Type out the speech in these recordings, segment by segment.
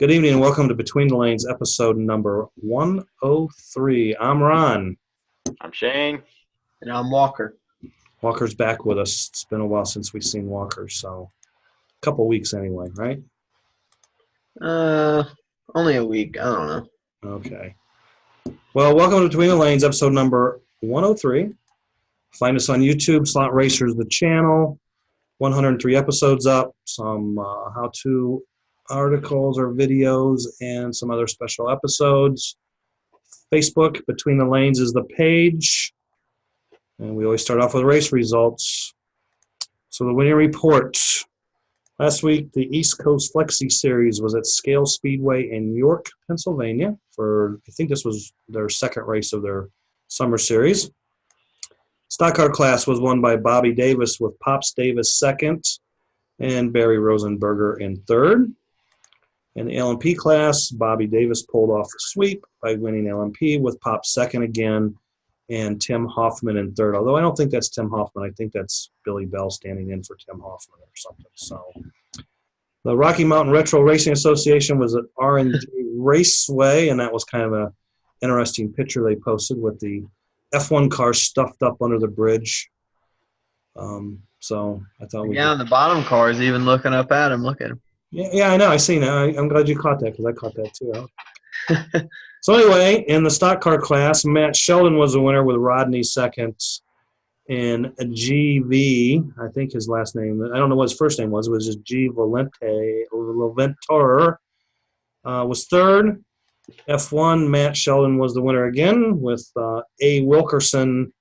Good evening and welcome to Between the Lanes, episode number 103. I'm Ron. I'm Shane. And I'm Walker. Walker's back with us. It's been a while since we've seen Walker, so a couple weeks anyway, right? Only a week. I don't know. Okay. Well, welcome to Between the Lanes, episode number 103. Find us on YouTube, Slot Racers, the channel. 103 episodes up, some how-to articles or videos, and some other special episodes. Facebook, Between the Lanes is the page. And we always start off with race results. So the winning report. Last week, the East Coast Flexi Series was at Scale Speedway in York, Pennsylvania for, I think this was their second race of their summer series. Stock car class was won by Bobby Davis with Pops Davis second and Barry Rosenberger in third. In the LMP class, Bobby Davis pulled off the sweep by winning LMP with Pops second again and Tim Hoffman in third. Although I don't think that's Tim Hoffman. I think that's Billy Bell standing in for Tim Hoffman or something. So the Rocky Mountain Retro Racing Association was at R&G Raceway, and that was kind of an interesting picture they posted with the F1 car stuffed up under the bridge. So I thought and the bottom car is even looking up at him. Look at him. Yeah, I know. I seen it. I'm glad you caught that because I caught that too. So anyway, in the stock car class, Matt Sheldon was the winner with Rodney second. In GV, I think his last name, I don't know what his first name was. It was just G. Valente, Leventor was third. F1, Matt Sheldon was the winner again with A. Wilkerson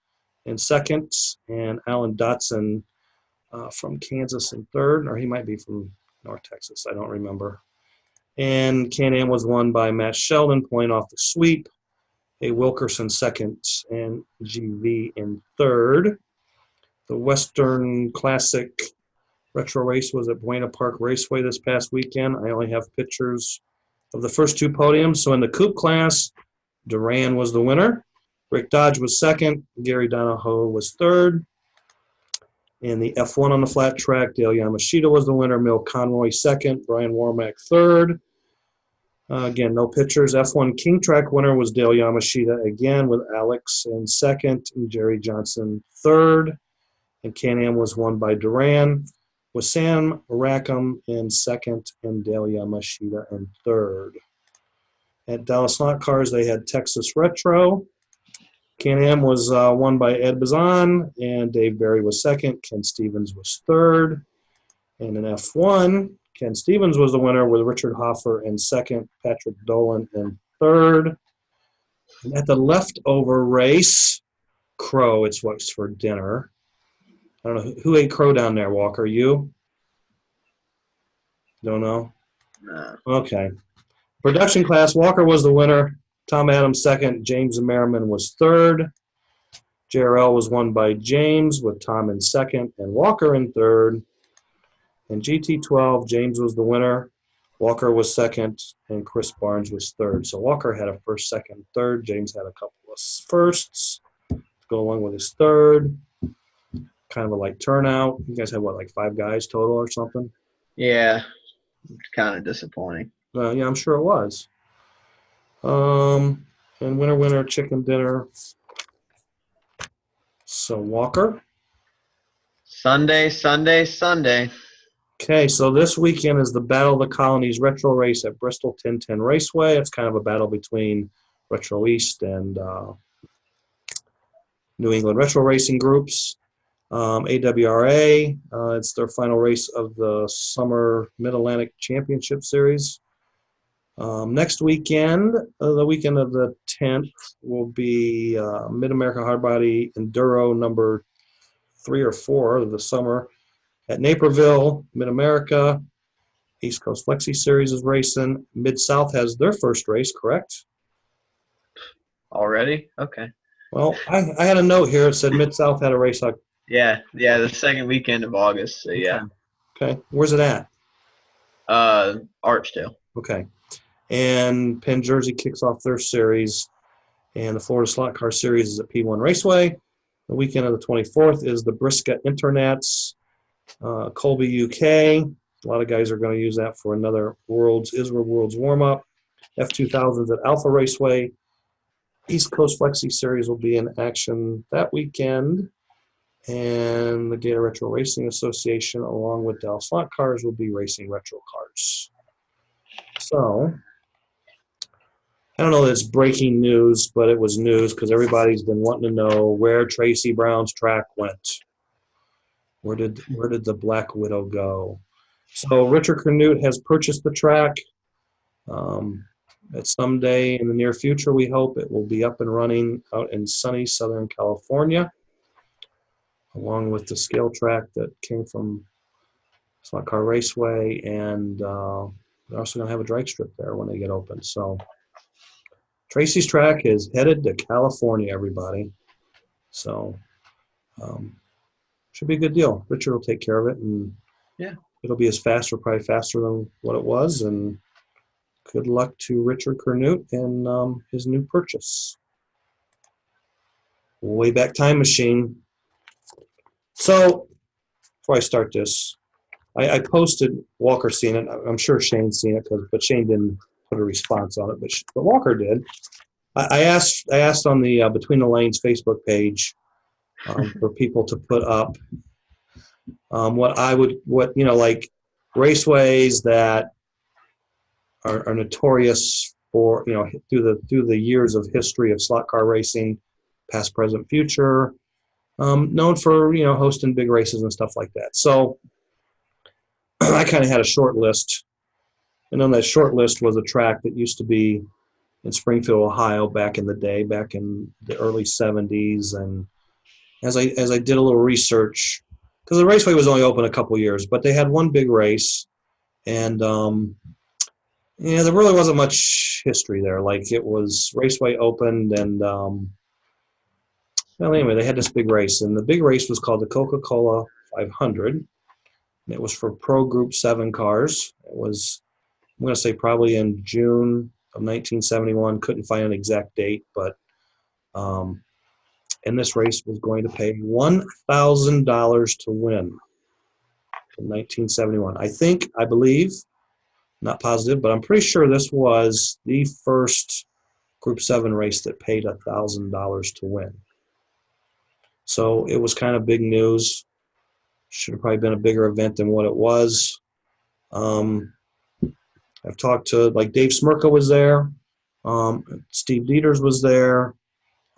in second and Alan Dotson from Kansas in third, or he might be from North Texas. I don't remember. And Can-Am was won by Matt Sheldon, pulling off the sweep. A. Wilkerson second and GV in third. The Western Classic Retro Race was at Buena Park Raceway this past weekend. I only have pictures of the first two podiums. So in the coupe class, Duran was the winner. Rick Dodge was second. Gary Donahoe was third. In the F1 on the flat track, Dale Yamashita was the winner. Mill Conroy second. Brian Warmack third. Again, no pictures. F1 King Track winner was Dale Yamashita again with Alex in second and Jerry Johnson third. And Can-Am was won by Duran with Sam Rackham in second and Dale Yamashita in third. At Dallas Slot Cars, they had Texas Retro. Can-Am was won by Ed Bazan, and Dave Barry was second. Ken Stevens was third. And in F1, Ken Stevens was the winner with Richard Hoffer in second, Patrick Dolan in third. And at the leftover race, Crow, it's what's for dinner. I don't know. Who ate crow down there, Walker? You? Don't know? No. Okay. Production class, Walker was the winner. Tom Adams second. James Merriman was third. JRL was won by James with Tom in second and Walker in third. In GT12, James was the winner. Walker was second and Chris Barnes was third. So Walker had a first, second, third. James had a couple of firsts to go along with his third. Kind of a light turnout. You guys had, what, like 5 guys total or something? Yeah. It's kind of disappointing. Yeah, I'm sure it was. And winner, chicken dinner. So Walker. Sunday. Okay, so this weekend is the Battle of the Colonies Retro Race at Bristol 1010 Raceway. It's kind of a battle between Retro East and New England Retro Racing groups. AWRA, it's their final race of the Summer Mid-Atlantic Championship Series. Next weekend, the weekend of the 10th, will be Mid-America Hardbody Enduro number 3 or 4 of the summer at Naperville. Mid-America, East Coast Flexi Series is racing. Mid-South has their first race, correct? Already? Okay. Well, I had a note here. It said Mid-South had a race. Yeah, the second weekend of August. So, yeah. Okay. Where's it at? Archdale. Okay. And Penn Jersey kicks off their series, and the Florida Slot Car Series is at P1 Raceway. The weekend of the 24th is the Brisca Internets, Colby, UK. A lot of guys are going to use that for another Israel Worlds warm-up. F2000s at Alpha Raceway. East Coast Flexi Series will be in action that weekend. And the Gator Retro Racing Association, along with Dallas Slot Cars, will be racing retro cars. So, I don't know that it's breaking news, but it was news because everybody's been wanting to know where Tracy Brown's track went. Where did the Black Widow go? So Richard Canute has purchased the track. At some day in the near future, we hope it will be up and running out in sunny Southern California, along with the scale track that came from Slot Car Raceway, and they're also going to have a drag strip there when they get open. So Tracy's track is headed to California, everybody. So should be a good deal. Richard will take care of it, and it'll be as fast or probably faster than what it was. And good luck to Richard Canute and his new purchase. Wayback Time Machine. So before I start this, I posted, Walker seen it. I'm sure Shane's seen it, but Shane didn't put a response on it, but Walker did. I asked on the Between the Lanes Facebook page for people to put up what like raceways that are notorious for, through the years of history of slot car racing, past, present, future, known for, hosting big races and stuff like that. So I kind of had a short list, and on that short list was a track that used to be in Springfield, Ohio back in the day, back in the early 70s. And as I did a little research, because the raceway was only open a couple years, but they had one big race, and there really wasn't much history there. Like, it was raceway opened, and well, anyway, they had this big race, and the big race was called the Coca-Cola 500. And it was for Pro Group 7 cars. It was, I'm going to say, probably in June of 1971. Couldn't find an exact date, but and this race was going to pay $1,000 to win in 1971. I believe, not positive, but I'm pretty sure this was the first Group 7 race that paid $1,000 to win. So it was kind of big news. Should have probably been a bigger event than what it was. I've talked to, like, Dave Smirka was there. Steve Dieters was there.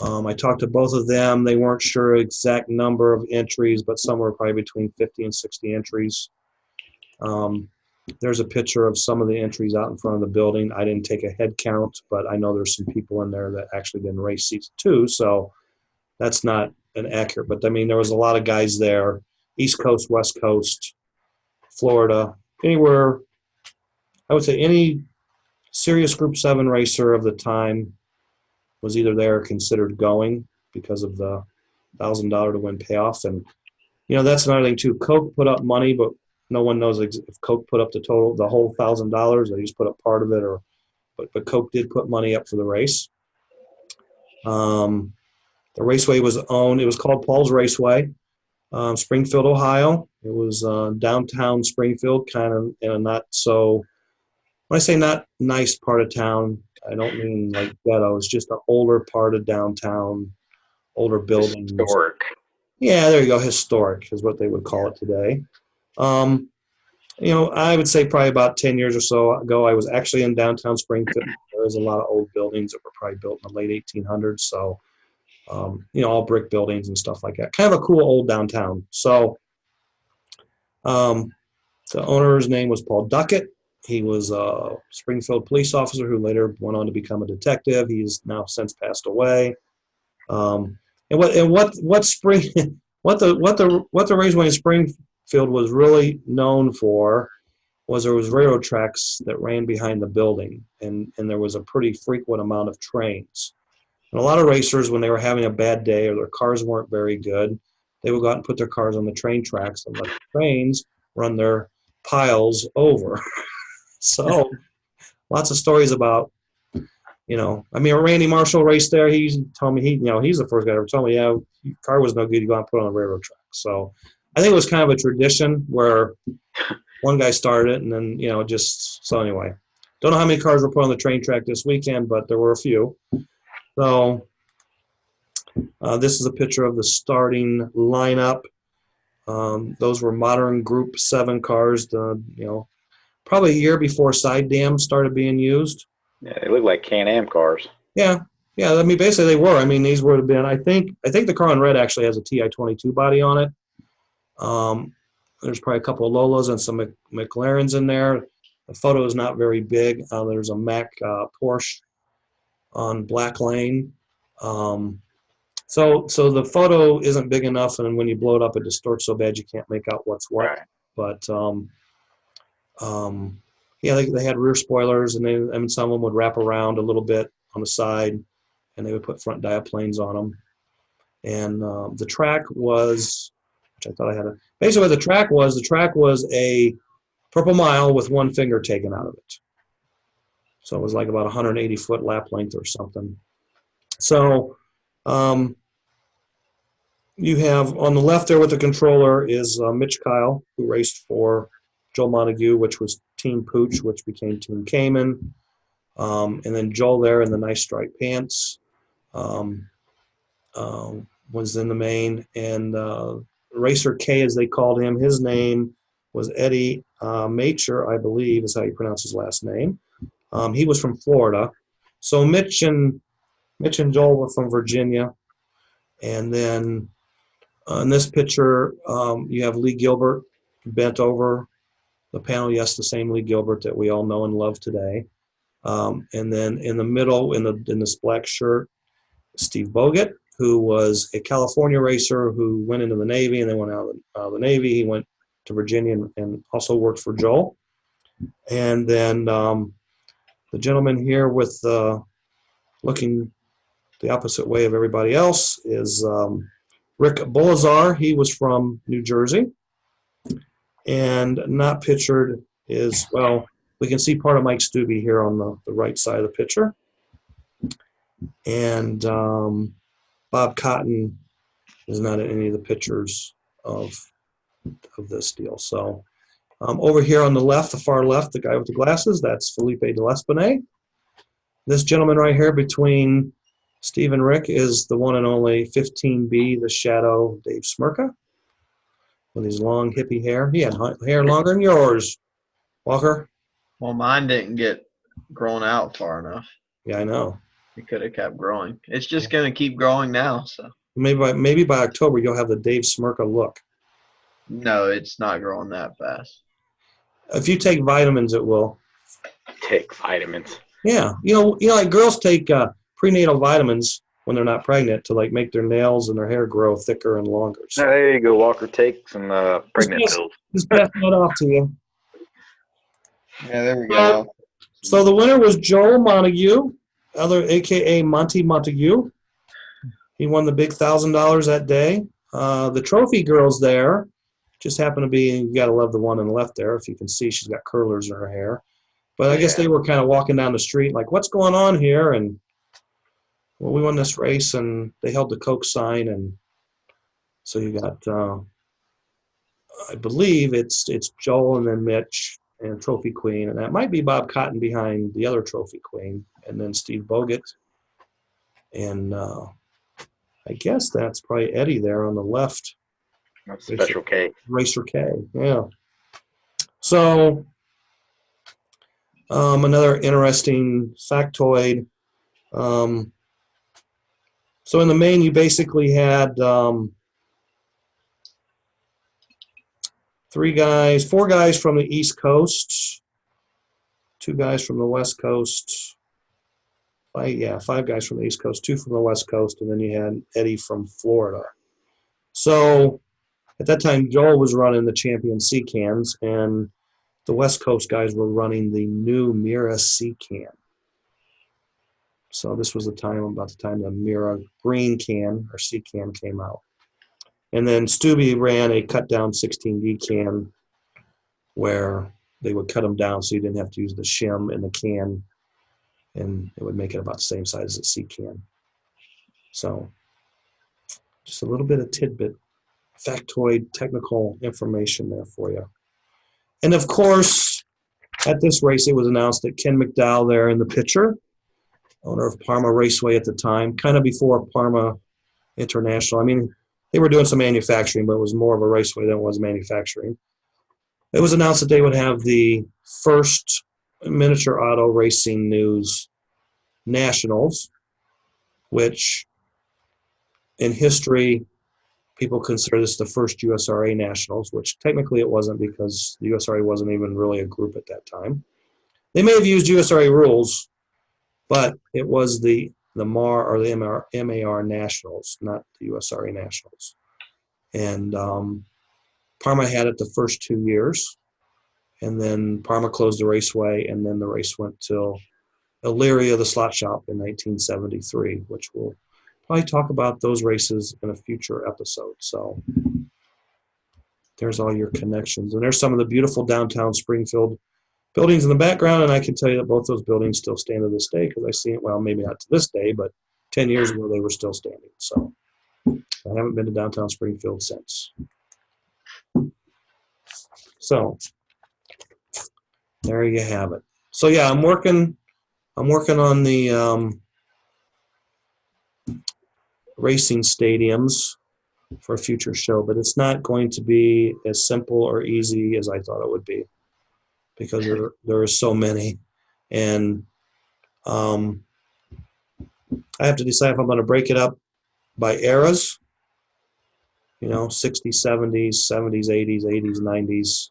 I talked to both of them. They weren't sure exact number of entries, but somewhere probably between 50 and 60 entries. There's a picture of some of the entries out in front of the building. I didn't take a head count, but I know there's some people in there that actually didn't race season 2, so that's not an accurate. But, I mean, there was a lot of guys there, East Coast, West Coast, Florida, anywhere. I would say any serious Group 7 racer of the time was either there or considered going because of the $1,000 to win payoff. And, that's another thing, too. Coke put up money, but no one knows if Coke put up the whole $1,000. They just put up part of it, but Coke did put money up for the race. The raceway was owned. It was called Paul's Raceway, Springfield, Ohio. It was downtown Springfield, kind of in a not so. When I say not nice part of town, I don't mean like ghetto. It's just an older part of downtown, older buildings. Historic. Yeah, there you go. Historic is what they would call it today. I would say probably about 10 years or so ago, I was actually in downtown Springfield. There was a lot of old buildings that were probably built in the late 1800s. So, all brick buildings and stuff like that. Kind of a cool old downtown. So, the owner's name was Paul Duckett. He was a Springfield police officer who later went on to become a detective. He's now since passed away. What the raceway in Springfield was really known for was there was railroad tracks that ran behind the building, and there was a pretty frequent amount of trains. And a lot of racers, when they were having a bad day or their cars weren't very good, they would go out and put their cars on the train tracks and let the trains run their piles over. So, lots of stories about, Randy Marshall raced there. He told me he's the first guy ever told me, your car was no good, you go out and put it on a railroad track. So, I think it was kind of a tradition where one guy started it, and then, just so anyway. Don't know how many cars were put on the train track this weekend, but there were a few. So this is a picture of the starting lineup. Those were modern Group 7 cars, probably a year before side dams started being used. Yeah, they look like Can-Am cars. Yeah. Yeah, I mean, basically they were. I mean, these would have been, I think the car in red actually has a TI-22 body on it. There's probably a couple of Lolas and some McLarens in there. The photo is not very big. There's a Mack Porsche on Black Lane. So the photo isn't big enough, and when you blow it up, it distorts so bad you can't make out what's what. Right. But yeah, they had rear spoilers, and some of them would wrap around a little bit on the side, and they would put front diaplanes on them. And the track was, which I thought I had a, basically what the track was a purple mile with one finger taken out of it. So it was like about 180-foot lap length or something. So you have on the left there with the controller is Mitch Kyle, who raced for Joel Montague, which was Team Pooch, which became Team Cayman. And then Joel there in the nice striped pants was in the main. And Racer K, as they called him, his name was Eddie Macher, I believe is how you pronounce his last name. He was from Florida. So Mitch and Joel were from Virginia. And then in this picture, you have Lee Gilbert bent over the panel. Yes, the same Lee Gilbert that we all know and love today. And then in the middle, in this black shirt, Steve Bogut, who was a California racer who went into the Navy and then went out of the Navy. He went to Virginia and also worked for Joel. And then the gentleman here with looking the opposite way of everybody else is Rick Bolazar. He was from New Jersey. And not pictured is, well, we can see part of Mike Stubbe here on the right side of the picture. And Bob Cotton is not in any of the pictures of this deal. So over here on the left, the far left, the guy with the glasses, that's Felipe de L'Espinay. This gentleman right here between Steve and Rick is the one and only 15B, the Shadow Dave Smirka, with his long hippie hair. He had hair longer than yours, Walker. Well, mine didn't get grown out far enough. Yeah, I know. It could have kept growing. It's just going to keep growing now. So maybe by October you'll have the Dave Smirka look. No, it's not growing that fast. If you take vitamins, it will. Take vitamins. Yeah, like girls take prenatal vitamins when they're not pregnant to like make their nails and their hair grow thicker and longer. So, there you go, Walker. Take some pregnant pills. Just passing that off to you. Yeah, there we go. So the winner was Joel Montague, a.k.a. Monty Montague. He won the big $1,000 that day. The trophy girls there just happen to be, you got to love the one on the left there. If you can see, she's got curlers in her hair. But I guess they were kind of walking down the street like, what's going on here? And, well, we won this race, and they held the Coke sign. And so you got, I believe it's Joel and then Mitch and Trophy Queen. And that might be Bob Cotton behind the other Trophy Queen. And then Steve Bogut. And I guess that's probably Eddie there on the left. That's Special K. Racer K, yeah. So another interesting factoid. So in the main, you basically had four guys from the East Coast, 2 guys from the West Coast. Five guys from the East Coast, 2 from the West Coast, and then you had Eddie from Florida. So at that time, Joel was running the Champion C-Cans, and the West Coast guys were running the new Mira C-Can. So this was about the time the Mira Green Can or C-Can came out. And then Stubbe ran a cut-down 16D can where they would cut them down so you didn't have to use the shim in the can, and it would make it about the same size as a C-Can. So just a little bit of tidbit, factoid, technical information there for you. And, of course, at this race, it was announced that Ken McDowell there in the picture, owner of Parma Raceway at the time, kind of before Parma International. I mean, they were doing some manufacturing, but it was more of a raceway than it was manufacturing. It was announced that they would have the first miniature auto racing news nationals, which in history, people consider this the first USRA nationals, which technically it wasn't because the USRA wasn't even really a group at that time. They may have used USRA rules, but it was the MAR or the MAR nationals, not the USRA nationals. And Parma had it the first 2 years, and then Parma closed the raceway, and then the race went till Elyria, the slot shop, in 1973, which we'll probably talk about those races in a future episode. So there's all your connections. And there's some of the beautiful downtown Springfield buildings in the background, and I can tell you that both those buildings still stand to this day because I see it, well, maybe not to this day, but 10 years ago they were still standing. So I haven't been to downtown Springfield since. So there you have it. So yeah, I'm working on the racing stadiums for a future show, but it's not going to be as simple or easy as I thought it would be because there are so many, and I have to decide if I'm going to break it up by eras, 60s, 70s, 70s, 80s, 80s, 90s,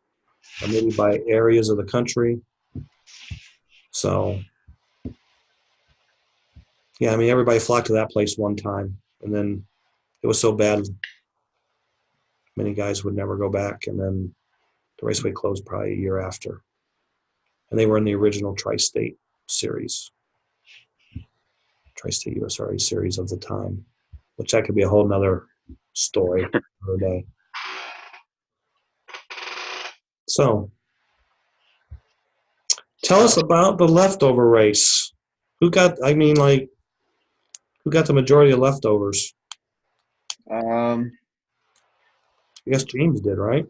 or maybe by areas of the country. So, yeah, I mean, everybody flocked to that place one time, and then it was so bad, many guys would never go back, and then the raceway closed probably a year after. And they were in the original Tri-State series, Tri-State USRA series of the time, which that could be a whole nother story another day. So, tell us about the leftover race. Who got the majority of leftovers? I guess James did, right?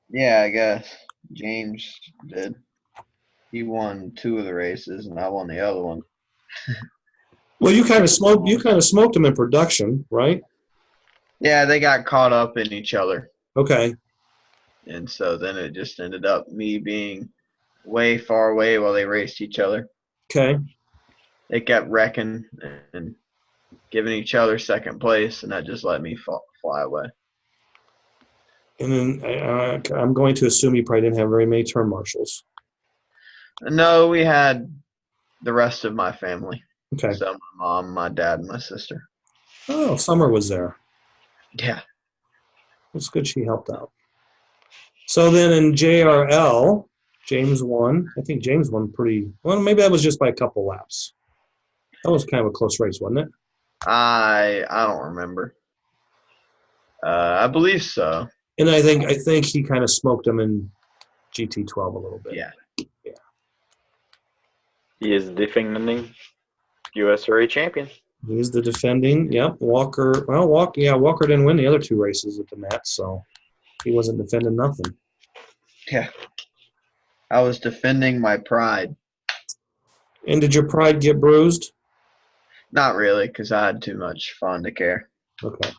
Yeah, I guess James did. He won 2 of the races, and I won the other one. Well, you kind of smoked him in production, right? Yeah, they got caught up in each other. Okay. And so then it just ended up me being way far away while they raced each other. Okay. They kept wrecking and giving each other second place, and that just let me fly away. And then I'm going to assume you probably didn't have very many turn marshals. No, we had the rest of my family. Okay. So my mom, my dad, and my sister. Oh, Summer was there. Yeah. It's good she helped out. So then in JRL, James won. I think James won pretty well. Maybe that was just by a couple laps. That was kind of a close race, wasn't it? I don't remember. I believe so. And I think he kind of smoked him in GT12 a little bit. Yeah. He is the defending USRA champion. He's the defending. Yep. Walker. Well, Walker didn't win the other 2 races at the Nats, so he wasn't defending nothing. Yeah. I was defending my pride. And did your pride get bruised? Not really, because I had too much fun to care. Okay.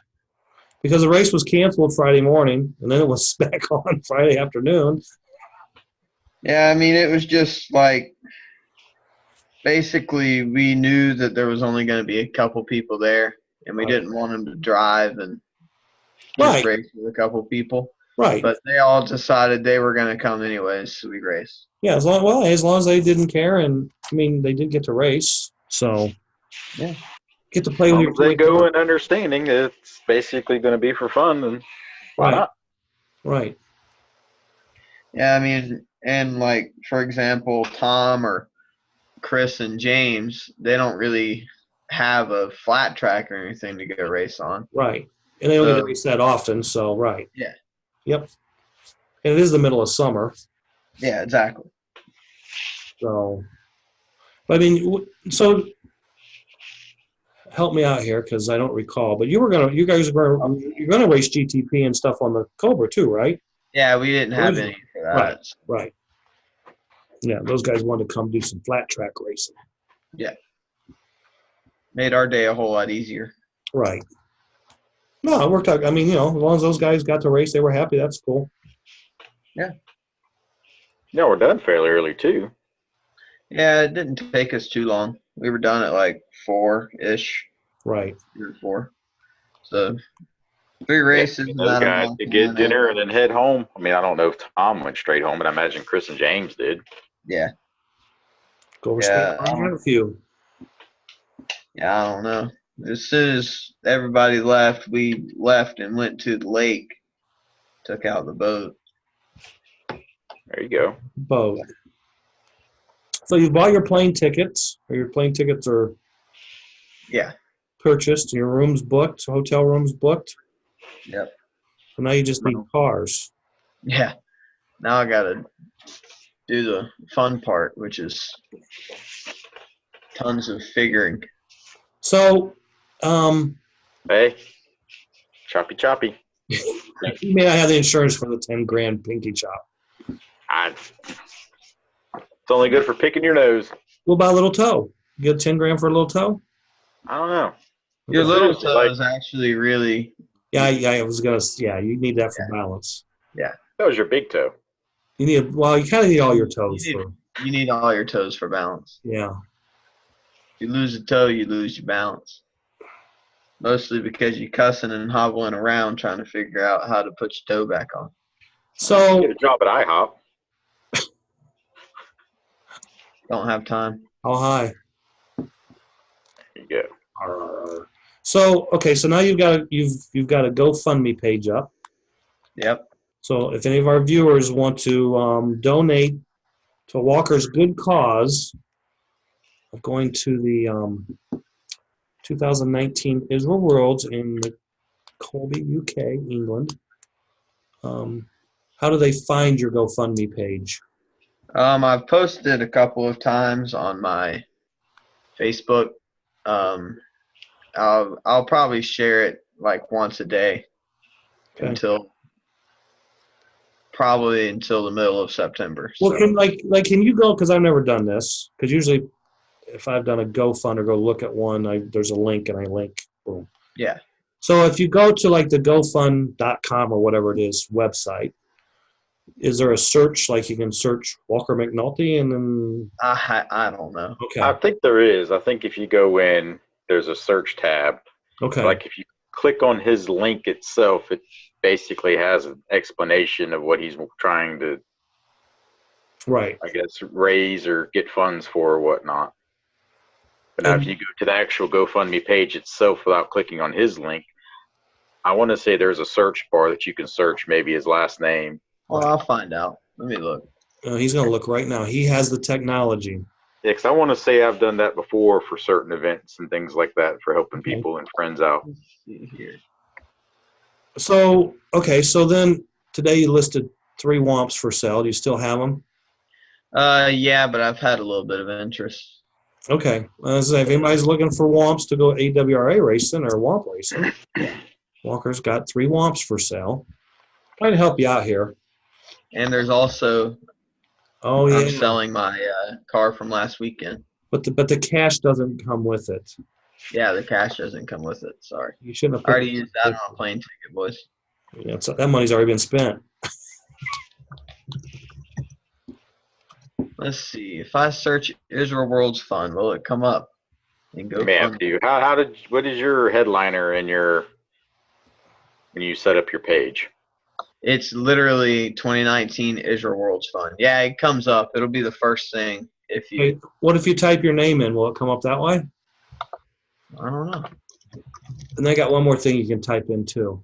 Because the race was canceled Friday morning, and then it was back on Friday afternoon. Yeah, I mean, it was just like basically we knew that there was only going to be a couple people there, and we didn't want them to drive and just race with a couple people. Right. But they all decided they were going to come anyways, so we raced. Yeah, as long as they didn't care, and I mean they did get to race, so yeah, get to play with your. They go in understanding that it's basically going to be for fun, and why not? Right. Yeah, I mean, and like for example, Tom or Chris and James, they don't really have a flat track or anything to go race on. Right, and they don't get to race that often, so right. Yeah. Yep. And it is the middle of summer. Yeah, exactly. So, I mean, so help me out here because I don't recall. But you're gonna race GTP and stuff on the Cobra too, right? Yeah, we didn't have Original. any for that. Right. Right. Yeah, those guys wanted to come do some flat track racing. Yeah. Made our day a whole lot easier. Right. No, it worked out. I mean, as long as those guys got to race, they were happy. That's cool. Yeah. Yeah, we're done fairly early too. Yeah, it didn't take us too long. We were done at like 4-ish. Right. 3 or 4. So 3 races in Those about a guys month. to And get then dinner and then head home. I mean, I don't know if Tom went straight home, but I imagine Chris and James did. yeah. Go over Yeah, had a few. Yeah, I don't know. As soon as everybody left, we left and went to the lake, took out the boat. There you go. Both. So you bought your plane tickets, or your plane tickets are Yeah. purchased, your rooms booked, hotel rooms booked. Yep. So now you just need cars. Yeah. Now I got to do the fun part, which is tons of figuring. So, Hey, choppy. you may not have the insurance for the $10,000 pinky chop. It's only good for picking your nose. What about a little toe? You get $10,000 for a little toe? I don't know. Your It's little seriously, toe like, is actually really. Yeah, I was gonna. Yeah, you need that for balance. Yeah. that was your big toe. You need. Well, you kind of need all your toes You for. need all your toes for balance. Yeah. If you lose a toe, you lose your balance. Mostly because you're cussing and hobbling around trying to figure out how to put your toe back on. So Get a job at IHOP. Don't have time. how high? There you go. So okay, so now you've got a GoFundMe page up. Yep. So if any of our viewers want to donate to Walker's good cause of going to the 2019 Israel Worlds in Colby, UK, England, how do they find your GoFundMe page? I've posted a couple of times on my Facebook. I'll probably share it like once a day Okay. until the middle of September. Well, So. can you go? Because I've never done this. Because usually, if I've done a GoFund or go look at one, there's a link and I link. Boom. Yeah. So if you go to like the GoFund.com or whatever it is website, is there a search, like you can search Walker McNulty and then? I don't know. Okay. I think there is. I think if you go in, there's a search tab. Okay. Like if you click on his link itself, it basically has an explanation of what he's trying to, Right. I guess, raise or get funds for or whatnot. But now if you go to the actual GoFundMe page itself without clicking on his link, I want to say there's a search bar that you can search maybe his last name. Well, I'll find out. Let me look. He's going to look right now. He has the technology. Yeah, because I want to say I've done that before for certain events and things like that for helping people and friends out. Let's see here. So, okay, so then today you listed 3 Womps for sale. Do you still have them? Yeah, but I've had a little bit of interest. Okay. If anybody's looking for Womps to go AWRA racing or Womp racing, Walker's got 3 Womps for sale. Trying to help you out here. And there's also, I'm selling my car from last weekend. But the cash doesn't come with it. Yeah, the cash doesn't come with it. Sorry. You shouldn't have. I already used that on a plane ticket, boys. Yeah, that money's already been spent. Let's see. If I search Israel Worlds Fund, will it come up? And go. After you. What is your headliner in when you set up your page? It's literally 2019 Israel Worlds Fund. Yeah, it comes up. It'll be the first thing if you. Hey, what if you type your name in? Will it come up that way? I don't know. And they got one more thing you can type in too.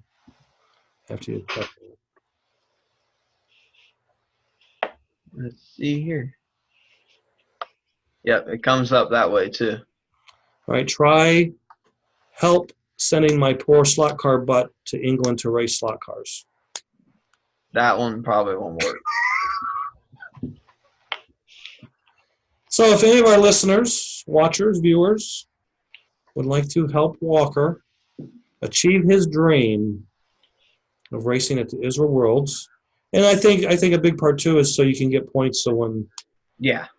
After you type. Let's see here. Yep, it comes up that way too. All right, try help sending my poor slot car butt to England to race slot cars. That one probably won't work. So if any of our listeners, watchers, viewers would like to help Walker achieve his dream of racing at the Israel Worlds, And I think a big part too is so you can get points. So when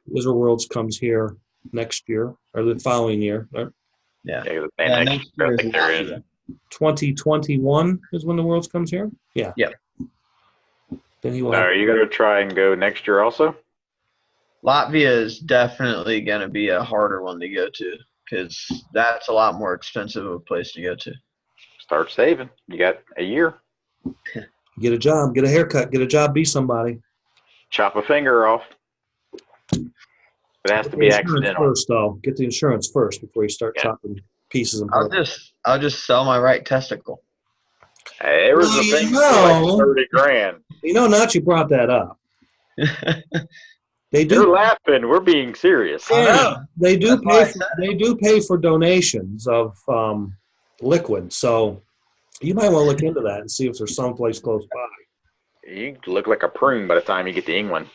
Wizard Worlds comes here next year or the following year, Yeah. Next year, I think they're in. 2021 is when the Worlds comes here. Yeah. Yeah. Then he will. Are you going to try and go next year also? Latvia is definitely going to be a harder one to go to because that's a lot more expensive of a place to go to. Start saving. You got a year. Get a job, get a haircut, get a job, be somebody. Chop a finger off. It has to be accidental. First, though. Get the insurance first before you start chopping pieces and parts. I'll just sell my right testicle. Hey, there was a thing for like 30 grand. Not you brought that up. They're laughing. We're being serious. Yeah, they do pay for donations of liquid, so you might want to look into that and see if there's someplace close by. You look like a prune by the time you get to England.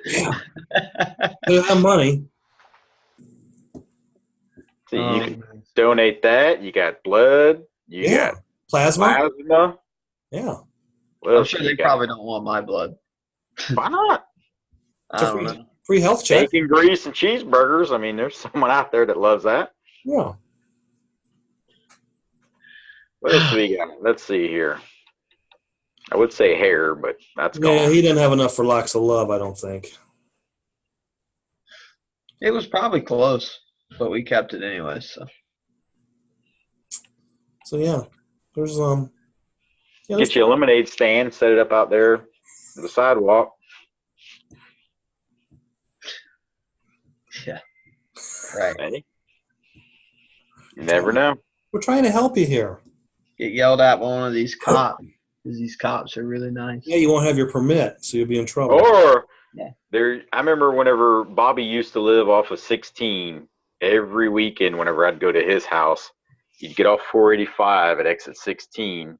Yeah, they have money. So you can donate that. You got blood. You got plasma. Yeah. I'm sure they probably don't want my blood. Why not? I don't know. Free health check. Bacon, grease, and cheeseburgers. I mean, there's someone out there that loves that. Yeah. What else do we got? Let's see here. I would say hair, but that's gone. Yeah, he didn't have enough for Locks of Love, I don't think. It was probably close, but we kept it anyway. So yeah, there's Get you a lemonade stand, set it up out there on the sidewalk. Yeah. Right. Hey. You never know. We're trying to help you here. Get yelled at by one of these cops because these cops are really nice. Yeah, you won't have your permit, so you'll be in trouble. Or I remember whenever Bobby used to live off of 16, every weekend whenever I'd go to his house, you'd get off 485 at exit 16,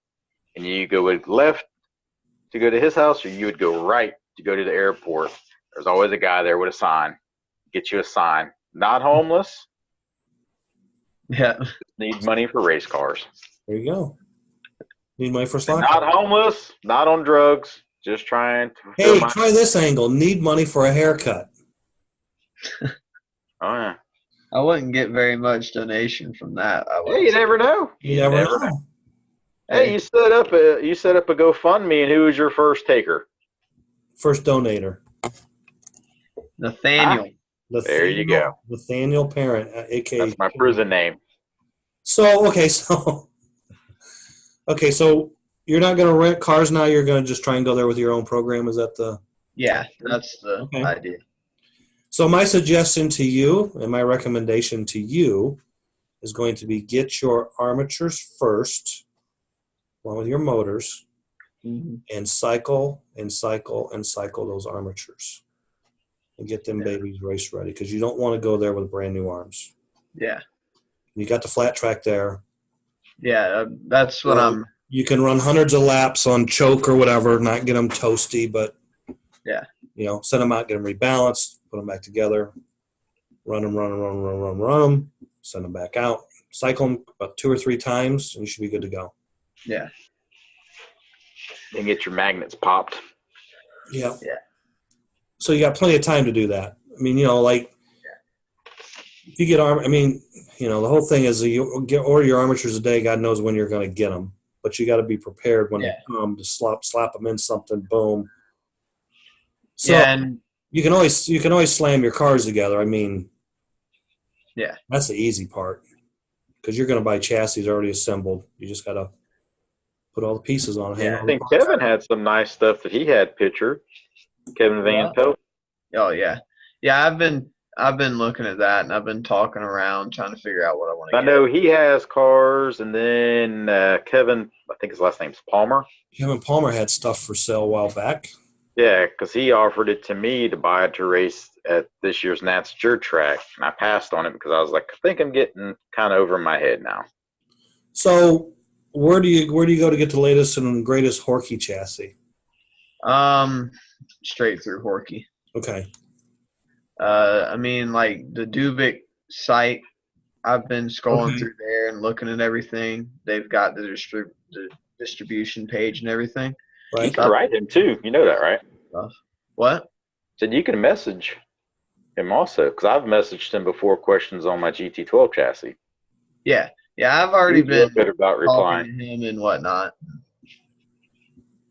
and you go left to go to his house, or you would go right to go to the airport. There's always a guy there with a sign. Get you a sign. Not homeless. Yeah. Just need money for race cars. There you go. Need money for slot. Not homeless. Not on drugs. Just trying to. Hey, try this angle. Need money for a haircut. Oh yeah. I wouldn't get very much donation from that. Hey, you never know. You never know. Hey, you set up a GoFundMe, and who was your first taker? First donator. Nathaniel. There you go. Nathaniel Parent, a.k.a. That's my prison name. So you're not going to rent cars now. You're going to just try and go there with your own program. Is that the? Yeah, that's the idea. So my suggestion to you and my recommendation to you is going to be get your armatures first, along with your motors, and cycle those armatures. And get them babies race ready because you don't want to go there with brand new arms. Yeah. You got the flat track there. Yeah, that's what You can run hundreds of laps on choke or whatever, not get them toasty, but set them out, get them rebalanced, put them back together, run them, send them back out, cycle them about 2 or 3 times, and you should be good to go. Yeah. Then get your magnets popped. Yeah. Yeah. So you got plenty of time to do that. I mean, if you get the whole thing is you order your armatures a day. God knows when you're going to get them, but you got to be prepared when they come to slap them in something. Boom. So you can always slam your cars together. I mean, that's the easy part because you're going to buy chassis already assembled. You just got to put all the pieces on it. Yeah, I think Kevin had some nice stuff that he had pictured. Kevin Van Pelt. Oh yeah, I've been looking at that and I've been talking around trying to figure out what I want to get. I know he has cars, and then Kevin, I think his last name's Palmer. Kevin Palmer had stuff for sale a while back. Yeah, because he offered it to me to buy it to race at this year's Nats Dirt Track, and I passed on it because I was like, I think I'm getting kind of over my head now. So where do you go to get the latest and greatest Horkey chassis? Straight through Horkey. Okay. I mean, like the Dubik site, I've been scrolling through there and looking at everything. They've got the distribution page and everything. You Right. can write him too. You know that, right? What? Said you can message him also, because I've messaged him before questions on my GT12 chassis. Yeah. Yeah, I've already He's real been good about talking replying. to him and whatnot.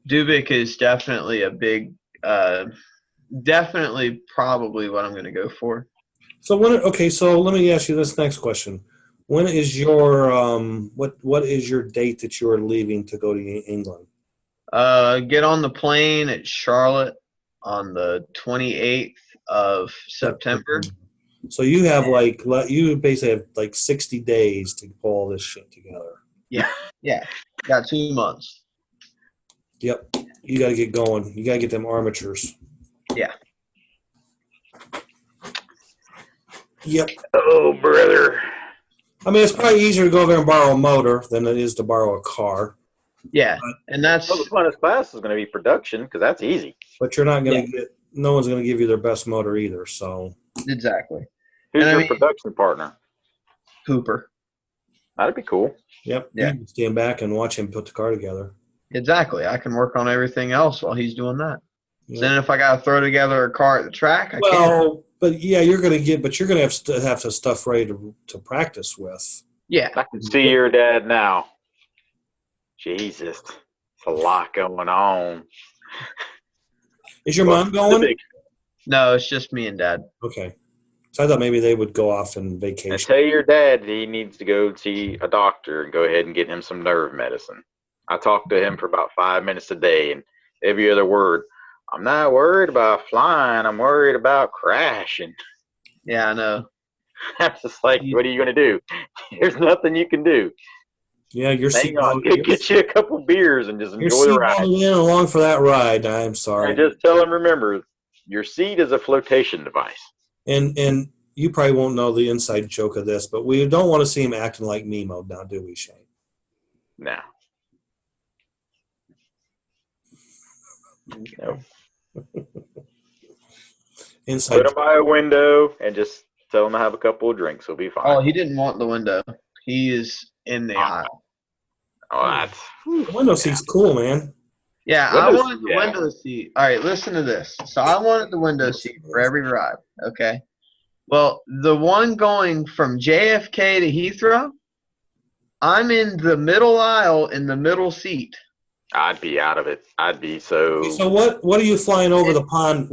Dubik is definitely a big, definitely probably what I'm going to go for. So so let me ask you this next question. When is your what is your date that you are leaving to go to England? Get on the plane at Charlotte on the 28th of September. So you have you basically have like 60 days to pull all this shit together. Yeah. Yeah. Got 2 months. Yep. You got to get going. You got to get them armatures. Yeah. Yep. Oh, brother. I mean, it's probably easier to go over there and borrow a motor than it is to borrow a car. Yeah. And that's Well, the funnest class is going to be production, because that's easy. But you're not going to get. No one's going to give you their best motor either. So exactly. Who's And I your mean, production partner? Hooper. That'd be cool. yep. Yeah. You can stand back and watch him put the car together. Exactly. I can work on everything else while he's doing that. Yep. So then if I got to throw together a car at the track, I can. Well, but yeah, you're going to have to stuff ready to practice with. Yeah. I can see your dad now. Jesus, it's a lot going on. Is your mom going? No, it's just me and Dad. Okay. So I thought maybe they would go off and And vacation. tell your dad he needs to go see a doctor and go ahead and get him some nerve medicine. I talk to him for about 5 minutes a day, and every other word, I'm not worried about flying. I'm worried about crashing. Yeah, I know. I'm just like, what are you going to do? There's nothing you can do. Yeah, your Hang on, seatbelt. get you a couple beers and just You're enjoy the ride. seatbelted in along for that ride. I'm sorry. And just tell him, remember, your seat is a flotation device. And you probably won't know the inside joke of this, but we don't want to see him acting like Nemo now, do we, Shane? No. No. Inside Put him by a window and just tell him to have a couple of drinks. He'll be fine. Oh, he didn't want the window. He is in the aisle. Oh, that's the window seat's cool, man. Yeah, I Windows- wanted the yeah. window seat. All right, listen to this. So I wanted the window seat for every ride, okay? Well, the one going from JFK to Heathrow, I'm in the middle aisle in the middle seat. I'd be out of it. I'd be so. So what are you flying over the pond?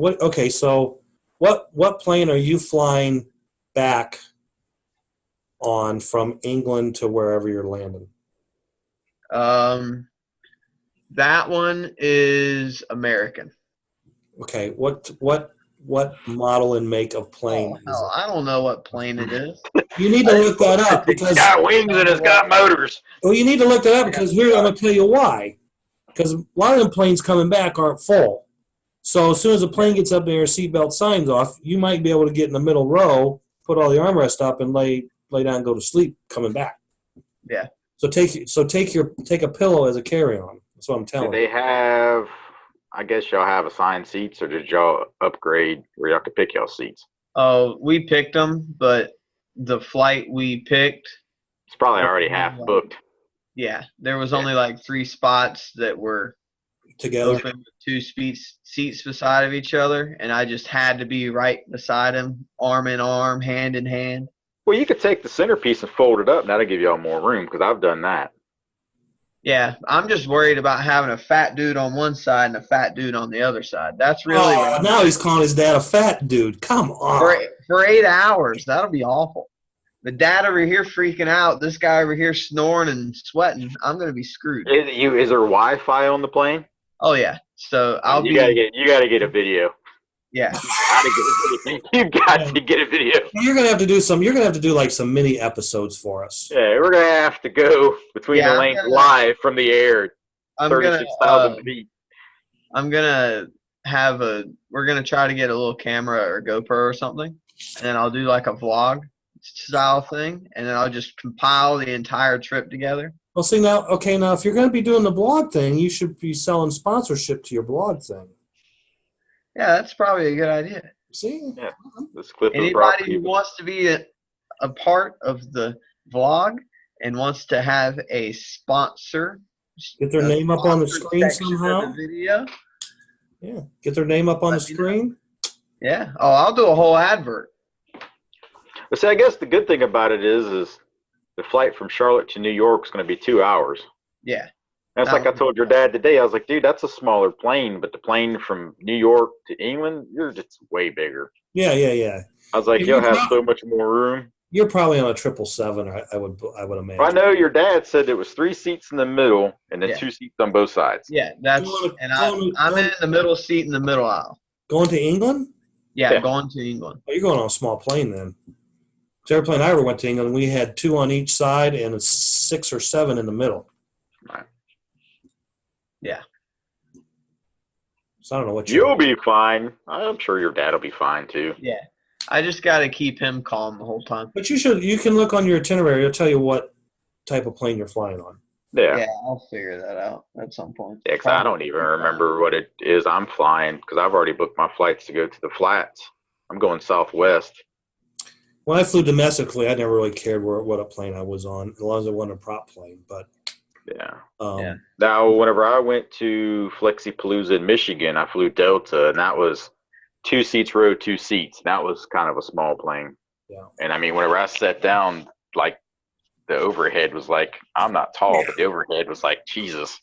So what plane are you flying back on from England to wherever you're landing? That one is American. Okay, what model and make of plane Oh, is hell, it? I don't know what plane it is. You need to look that up It's because got wings and it's got motors. well, you need to look that up because here I'm going to tell you why. Because a lot of them planes coming back aren't full. So as soon as the plane gets up there, seatbelt signs off, you might be able to get in the middle row, put all the armrest up, and lay down and go to sleep coming back. Yeah. So take a pillow as a carry-on. That's what I'm Do telling they you. have? I guess y'all have assigned seats, or did y'all upgrade where y'all could pick y'all seats? Oh, we picked them, but the flight we picked, It's probably already half booked. yeah, there was only like 3 spots that were Together. open with 2 seats beside of each other, and I just had to be right beside him, arm in arm, hand in hand. Well, you could take the centerpiece and fold it up, and that'll give y'all more room, because I've done that. Yeah, I'm just worried about having a fat dude on one side and a fat dude on the other side. That's really Now he's calling his dad a fat dude. Come on. for 8 hours. That'll be awful. The dad over here freaking out, this guy over here snoring and sweating. I'm gonna be screwed. Is there Wi-Fi on the plane? Oh yeah, so You gotta get a video. yeah. You got to get a video. You're gonna have to do You're gonna have to do like some mini episodes for us. Yeah, we're gonna have to go between the lanes live from the air, 36,000 feet. I'm gonna we're gonna try to get a little camera or GoPro or something, and then I'll do like a vlog style thing, and then I'll just compile the entire trip together. Well, see now if you're gonna be doing the blog thing, you should be selling sponsorship to your blog thing. Yeah, that's probably a good idea. See? Yeah. This clip is brought to Anybody who you. wants to be a part of the vlog and wants to have a sponsor Get their name up on the screen section of somehow. the video. Yeah, get their name up on the Let me know. screen. Yeah. Oh, I'll do a whole advert. But see, I guess the good thing about it is the flight from Charlotte to New York is going to be 2 hours. Yeah. That's like I told your dad today. I was like, dude, that's a smaller plane, but the plane from New York to England, you're just way bigger. Yeah. I was like, Yeah, you'll have so much more room. You're probably on a 777. I would imagine. I know your dad said there was 3 seats in the middle and then 2 seats on both sides. Yeah, I'm in the middle seat in the middle aisle. Going to England? Yeah, going to England. Oh, you're going on a small plane then. The airplane I ever went to England, we had 2 on each side and 6 or 7 in the middle. Right. Yeah. So I don't know what you'll be fine. I'm sure your dad will be fine too. Yeah. I just got to keep him calm the whole time. But you can look on your itinerary. It'll tell you what type of plane you're flying on. Yeah. Yeah, I'll figure that out at some point. Yeah, 'cause I don't even remember what it is I'm flying because I've already booked my flights to go to the flats. I'm going Southwest. When I flew domestically, I never really cared what a plane I was on, as long as it wasn't a prop plane. But yeah. Now, whenever I went to Flexipalooza in Michigan, I flew Delta, and that was 2 seats row, 2 seats. That was kind of a small plane. Yeah. And I mean, whenever I sat down, like the overhead was like, I'm not tall, but the overhead was like, Jesus.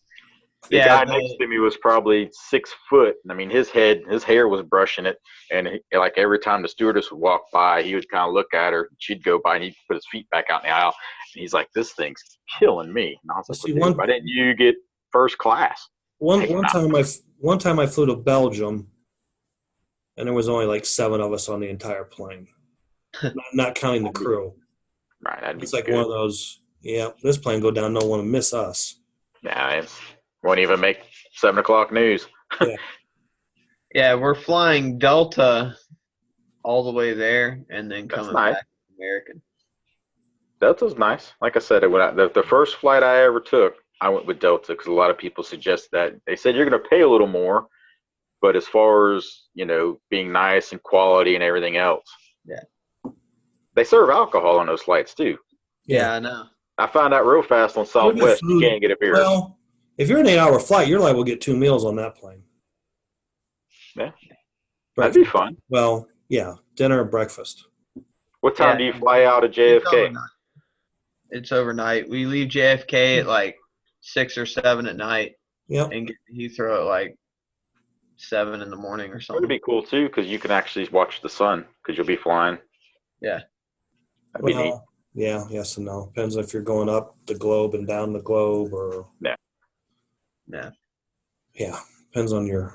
The guy next to me was probably 6 foot. And I mean, his hair was brushing it. And like every time the stewardess would walk by, he would kind of look at her. She'd go by and he'd put his feet back out in the aisle. And he's like, this thing's killing me. And I was like, well, why didn't you get first class? One time I flew to Belgium, and there was only like 7 of us on the entire plane, not counting the crew. Right, that'd be it's like good. One of those. Yeah, this plane go down. No one to miss us. Yeah, it won't even make 7 o'clock news. Yeah. Yeah, we're flying Delta all the way there, and then coming back to American. Delta's nice. Like I said, the first flight I ever took, I went with Delta because a lot of people suggest that. They said you're going to pay a little more, but as far as, being nice and quality and everything else. Yeah. They serve alcohol on those flights too. Yeah, I know. I found out real fast on Southwest you can't get a beer. Well, if you're an 8-hour flight, you're liable to get 2 meals on that plane. Yeah. That'd be fun. Well, yeah, dinner and breakfast. What time do you fly out of JFK? It's overnight. We leave JFK at like 6 or 7 at night. Yep. And get to Heathrow at like 7 in the morning or something. It'd be cool too because you can actually watch the sun because you'll be flying. Yeah. That'd be neat. Yeah, yes and no. Depends if you're going up the globe and down the globe or. Yeah. Yeah. Yeah. Depends on the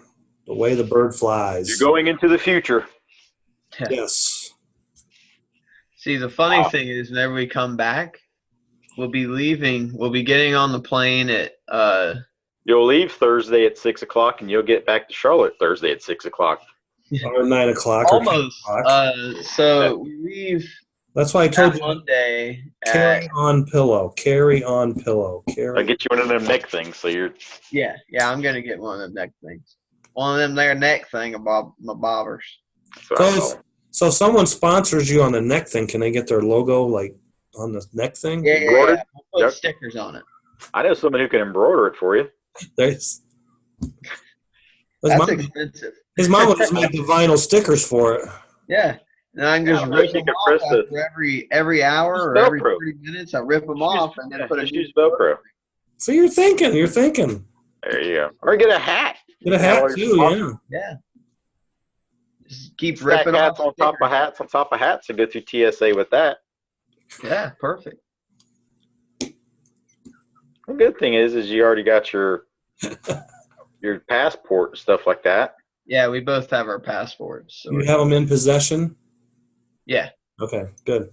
way the bird flies. You're going into the future. Yeah. Yes. See, the funny thing is, whenever we come back, we'll be getting on the plane at You'll leave Thursday at 6 o'clock, and you'll get back to Charlotte Thursday at 6 o'clock. Or 9 o'clock. Almost. Or 10 o'clock. So we leave. That's why I told you. Monday. Carry on pillow. Carry on pillow. I'll get you one of them neck things, so you're. Yeah, I'm gonna get one of them neck things. One of them there neck thing about my bobbers. So someone sponsors you on the neck thing. Can they get their logo like on the neck thing? Yeah. We'll put stickers on it. I know someone who can embroider it for you. That's expensive. His mom will just make the vinyl stickers for it. Yeah. And I can just rip them off after every hour or every 30 minutes. I rip them off and then put a use Velcro. So you're thinking. There you go. Or get a hat. Get a hat too, yeah. Just keep ripping hats off on top of hats on top of hats and go through TSA with that. Yeah, perfect. The good thing is you already got your passport and stuff like that. Yeah, we both have our passports. So you have them in possession? Yeah. Okay, good.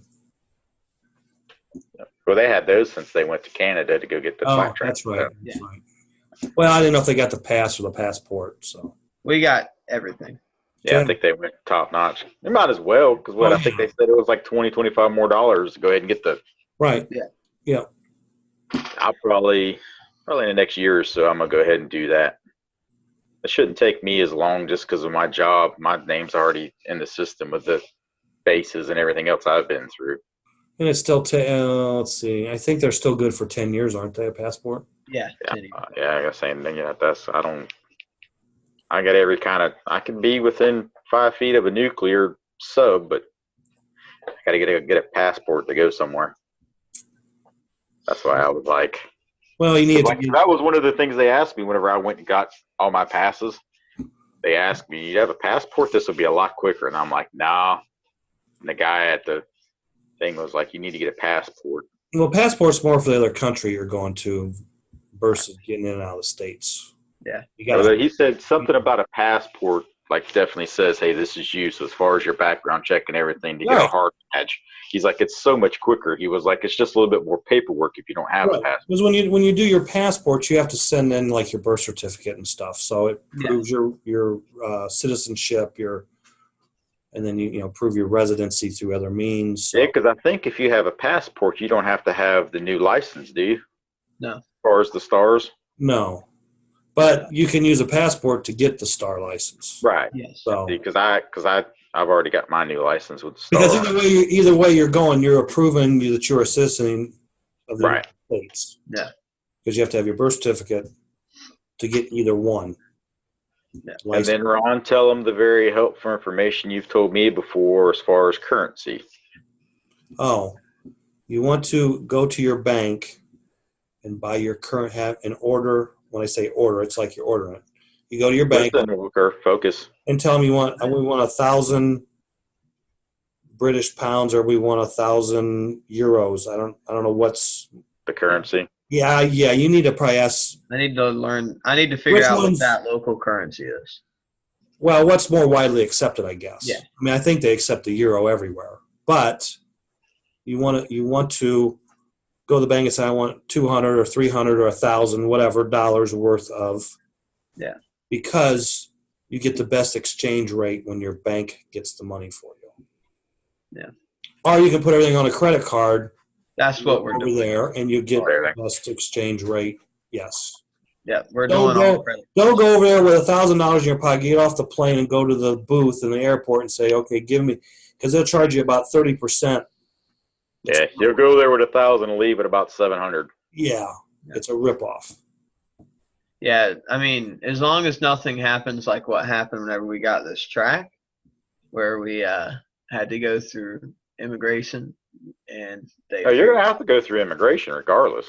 Well, they had those since they went to Canada to go get the flight track. That's right. That's right. Well, I didn't know if they got the pass or the passport. So we got everything. Yeah, I think they went top notch. They might as well because I think they said it was like $25 more to go ahead and get the. Right. Yeah. I'll probably in the next year or so, I'm gonna go ahead and do that. It shouldn't take me as long just because of my job. My name's already in the system with the bases and everything else I've been through. And it's still, let's see, I think they're still good for 10 years, aren't they, a passport? Yeah. Yeah, 10 years. yeah, I got same thing. Yeah, I got every kind of, I can be within 5 feet of a nuclear sub, but I got to get a passport to go somewhere. That's why I was like, Well, you need to get, that was one of the things they asked me whenever I went and got all my passes. They asked me, "You have a passport? This will be a lot quicker." And I'm like, "Nah." And the guy at the thing was like, "You need to get a passport." well, passport's more for the other country you're going to versus getting in and out of the States. Yeah. You got He said something about a passport, like definitely says, "Hey, this is you." So as far as your background check and everything to get a Right. hard badge, he's like, "It's so much quicker." He was like, "It's just a little bit more paperwork if you don't have a Right. passport." Because when you do your passport, you have to send in like your birth certificate and stuff. So it proves your citizenship, and then you prove your residency through other means. So. Yeah, because I think if you have a passport, you don't have to have the new license, do you? No. As far as the stars? No, but you can use a passport to get the star license. Right. Yes. So Because I've already got my new license with the star. because either way you're going, you're approving that you're a citizen of the Right. United States. Yeah. Because you have to have your birth certificate to get either one. Yeah. And then Ron, tell them the very helpful information you've told me before as far as currency. Oh, you want to go to your bank and buy your current and order. When I say order, it's like you're ordering it. You go to your bank Focus. and tell them we want 1,000 British pounds or we want 1,000 euros. I don't know what's the currency. Yeah. You need to probably ask. I need to figure out what that local currency is. Well, what's more widely accepted, I guess. Yeah. I mean, I think they accept the euro everywhere, but you want to go to the bank and say, I want 200 or 300 or 1,000, whatever dollars worth of. Yeah. Because you get the best exchange rate when your bank gets the money for you. Yeah. Or you can put everything on a credit card. That's what we're doing there, and you get the best exchange rate. Yes. Yeah, we're don't doing go, Don't go over there with $1,000 in your pocket. Get off the plane and go to the booth in the airport and say, "Okay, give me," because they'll charge you about 30%. Yeah, you'll go there with 1,000 and leave at about 700. Yeah, it's a ripoff. Yeah, I mean, as long as nothing happens like what happened whenever we got this track, where we had to go through immigration, and you're gonna have to go through immigration regardless.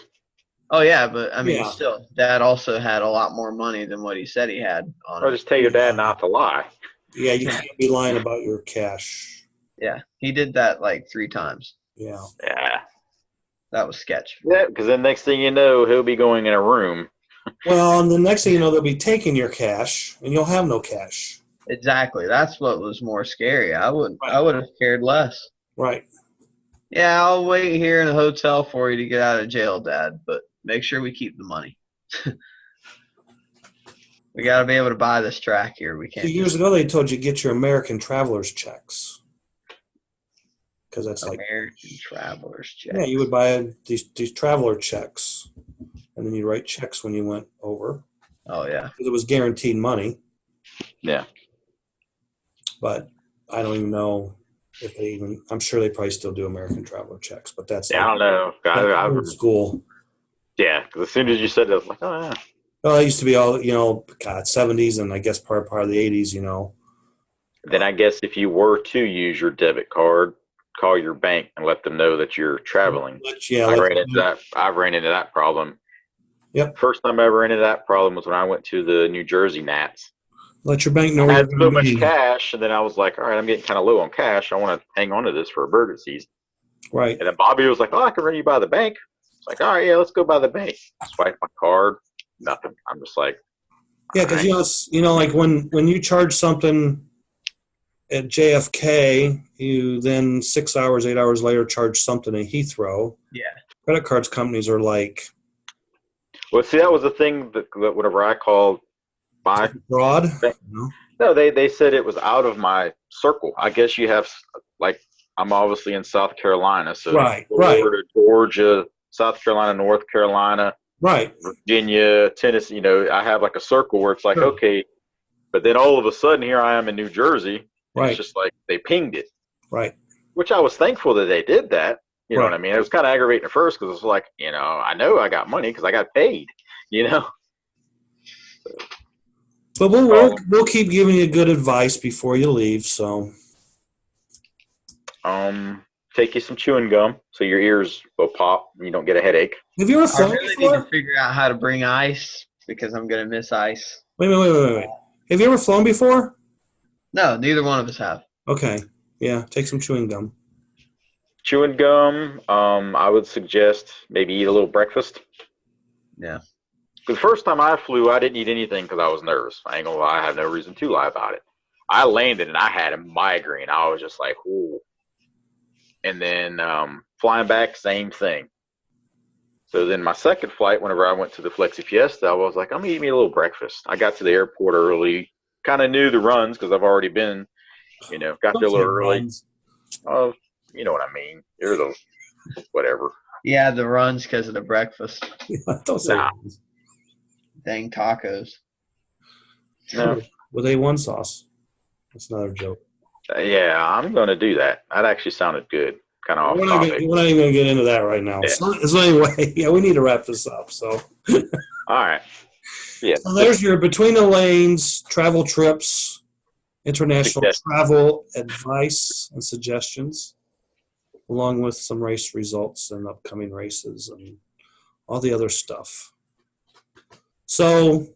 Oh yeah, but I mean, still, Dad also had a lot more money than what he said he had on him. Or just tell your dad not to lie. Yeah, you can't be lying about your cash. Yeah, he did that like 3 times. Yeah. Yeah. That was sketch. Yeah, because then next thing you know, he'll be going in a room. Well, and the next thing you know, they'll be taking your cash, and you'll have no cash. Exactly. That's what was more scary. I would have cared less. Right. Yeah, I'll wait here in a hotel for you to get out of jail, Dad, but make sure we keep the money. We got to be able to buy this track here. We can't. 2 years ago, they told you get your American traveler's checks. Because that's American traveler's checks. Yeah, you would buy these traveler checks, and then you write checks when you went over. Oh, yeah. Because it was guaranteed money. Yeah. But I don't even know if they even – I'm sure they probably still do American traveler checks, but that's I don't know. I old school. Yeah, because as soon as you said it, I was like, oh, yeah. Well, it used to be all, 70s and I guess part of the 80s, Then I guess if you were to use your debit card, call your bank and let them know that you're traveling. I've ran into that problem. Yep. First time I ever ran into that problem was when I went to the New Jersey Nats. Let your bank know. I had so much cash, and then I was like, all right, I'm getting kind of low on cash. I want to hang on to this for emergencies. Right. And then Bobby was like, oh, I can run you by the bank. It's like, all right, yeah, let's go by the bank. Swipe my card. Nothing. I'm just like, yeah, because like when you charge something at JFK, you then 6 hours, 8 hours later charge something at Heathrow. Yeah. Credit cards companies are like. Well, see, that was the thing that whenever I called my fraud. No, they said it was out of my circle. I guess you have I'm obviously in South Carolina, so right. Georgia, South Carolina, North Carolina. Right. Virginia, Tennessee, I have like a circle where it's like, okay, but then all of a sudden here I am in New Jersey. Right. It's just like they pinged it. Right. Which I was thankful that they did that. You know what Right. I mean? It was kind of aggravating at first because it's like, I know I got money because I got paid. You know. But we'll Oh, we'll keep giving you good advice before you leave. So take you some chewing gum so your ears will pop and you don't get a headache. have you ever I flown really need to before? figure out how to bring ice because I'm gonna miss ice. Wait. Have you ever flown before? No, neither one of us have. Okay. Yeah. Take some chewing gum. Chewing gum. I would suggest maybe eat a little breakfast. Yeah. The first time I flew, I didn't eat anything because I was nervous. I ain't gonna lie, I have no reason to lie about it. I landed and I had a migraine. I was just like, "Ooh." And then flying back, same thing. So then my second flight, whenever I went to the Flexi Fiesta, I was like, I'm gonna eat me a little breakfast. I got to the airport early, kind of knew the runs because I've already been, got there Don't a say little early. runs. Oh, you know what I mean. There's a whatever. Yeah, the runs because of the breakfast. Don't say Nah. runs. Dang tacos. No. With A1 sauce. That's another joke. Yeah, I'm gonna do that. That actually sounded good. Kind of We're off not topic. even going to get into that right now. Yeah. So anyway, yeah, we need to wrap this up. So All right. Yeah. there's your between the lanes travel trips, international Suggestions. travel advice and suggestions, along with some race results and upcoming races and all the other stuff. So,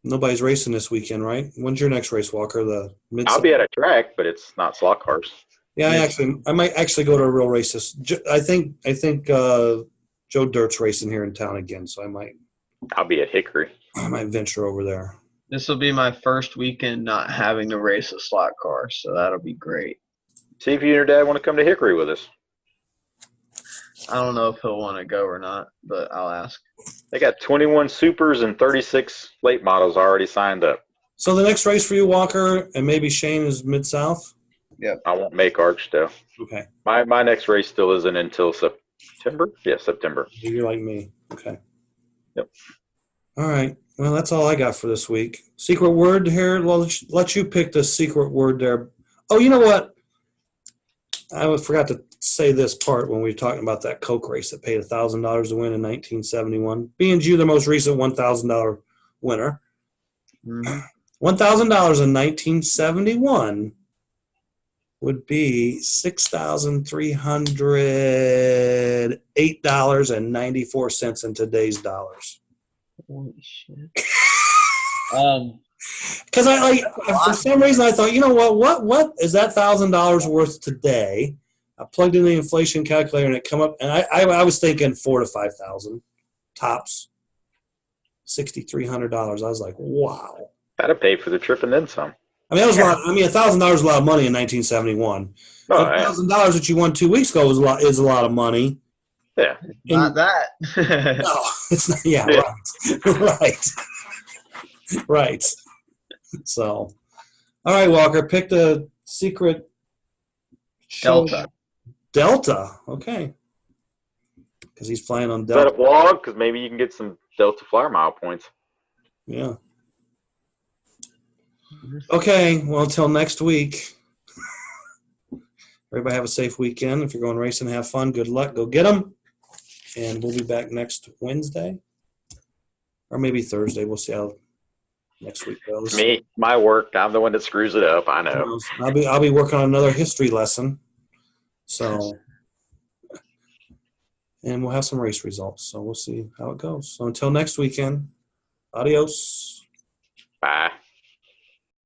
nobody's racing this weekend, right? When's your next race, Walker? The mid. I'll be at a track, but it's not slot cars. Yeah, I might actually go to a real race. I think Joe Dirt's racing here in town again, so I might I'll be at Hickory. venture over there. This will be my first weekend not having to race a slot car, so that'll be great. See if you and your dad want to come to Hickory with us. I don't know if he'll want to go or not, but I'll ask. They got 21 supers and 36 late models already signed up. So the next race for you, Walker, and maybe Shane, is Mid-South? I won't make Arch though. Okay. My next race still isn't until September. Yeah, September. You're like me. Okay. Yep. All right. Well, that's all I got for this week. Secret word here. Well, let you pick the secret word there. Oh, you know what? I forgot to say this part when we were talking about that Coke race that paid $1,000 to win in 1971. B&G, the most recent $1,000 winner. Mm-hmm. $1,000 in 1971 would be $6,308.94 in today's dollars. Holy shit. Because for some reason I thought, you know what is that $1,000 worth today? I plugged in the inflation calculator and it come up, and I was thinking $4,000 to $5,000 tops, $6,300. I was like, wow. That'd pay for the trip and then some. I mean, that was a lot. I mean, $1,000 is a lot of money in 1971. Oh, $1,000 that you won 2 weeks ago is a lot of money. Yeah. Not that. No, it's not. Yeah, right. Right. So, all right, Walker, pick the secret Delta. Okay. Because he's flying on Is that Delta. a blog? Because maybe you can get some Delta Flyer Mile points. Yeah. Okay. Well, until next week. Everybody have a safe weekend. If you're going racing, have fun. Good luck. Go get them. And we'll be back next Wednesday. Or maybe Thursday. We'll see how next week goes. Me, my work. I'm the one that screws it up. I know. I'll be working on another history lesson. So, and we'll have some race results. So we'll see how it goes. So until next weekend, adios. Bye.